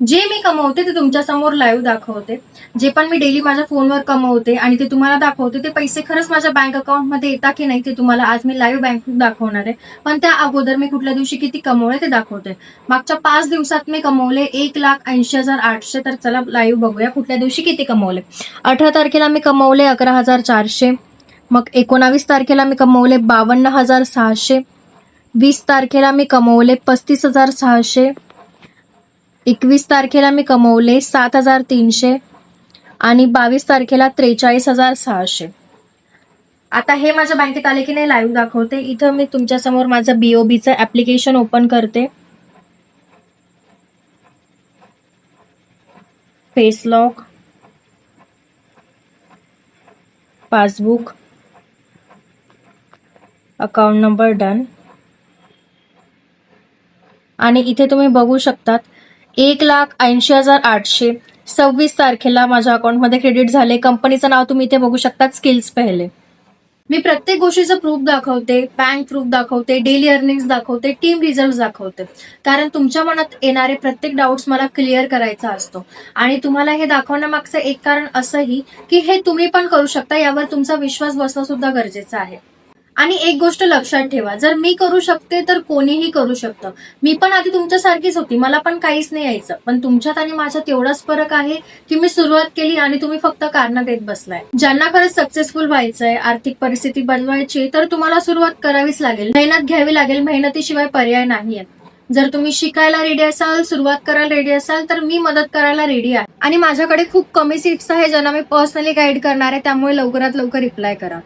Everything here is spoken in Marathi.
जे मी कमवते ते तुमच्या समोर लाईव्ह दाखवते. जे पण मी डेली माझ्या फोनवर कमवते आणि ते तुम्हाला दाखवते, ते पैसे खरंच माझ्या बँक अकाउंटमध्ये येतात की नाही ते तुम्हाला आज मी लाईव्ह बँक दाखवणार आहे. पण त्या अगोदर मी कुठल्या दिवशी किती कमवले ते दाखवते. मागच्या 5 दिवसात मी कमवले 1,80,800. तर चला लाईव्ह बघूया कुठल्या दिवशी किती कमवले. 18 तारखेला मी कमवले 11,400. मग 19 तारखेला मी कमवले 52,600. 20 तारखेला मी कमवले 35,600. 21 तारखेला मी कमवले 7,300 आणि 22 तारखेला 43,600. आता हे माझ्या बँकेत आले की नाही लाईव्ह दाखवते. इथं मी तुमच्यासमोर माझं BOBचं ऍप्लिकेशन ओपन करते. Face lock, passbook, account number done. आणि इथे तुम्ही बघू शकतात 1,80,800 26 तारखेला माझ्या अकाउंटमध्ये क्रेडिट झाले. कंपनीचं नाव तुम्ही इथे बघू शकता, स्किल्स पहिले. मी प्रत्येक गोष्टीचं प्रूफ दाखवते, बँक प्रूफ दाखवते, डेली अर्निंग्स दाखवते, टीम रिझल्ट दाखवते. कारण तुमच्या मनात येणारे प्रत्येक डाऊट्स मला क्लिअर करायचा असतो. आणि तुम्हाला हे दाखवण्यामागचं एक कारण असंही की हे तुम्ही पण करू शकता, यावर तुमचा विश्वास बसणं सुद्धा गरजेचं आहे. आणि एक गोष्ट लक्षात ठेवा, जर मी करू शकते तर कोणीही करू शकतं. मी पण आधी तुमच्यासारखीच होती, मला पण काहीच नाही यायचं. पण तुमच्यात आणि माझ्यात एवढाच फरक आहे की मी सुरुवात केली आणि तुम्ही फक्त कारणं देत बसलाय. ज्यांना खरंच सक्सेसफुल व्हायचंय, आर्थिक परिस्थिती बनवायची, तर तुम्हाला सुरुवात करावीच लागेल, मेहनत घ्यावी लागेल. मेहनतीशिवाय पर्याय नाहीये. जर तुम्ही शिकायला रेडी असाल, सुरुवात करायला रेडी असाल, तर मी मदत करायला रेडी आहे. आणि माझ्याकडे खूप कमी सीट्स आहे ज्यांना मी पर्सनली गाईड करणार आहे, त्यामुळे लवकरात लवकर रिप्लाय करा.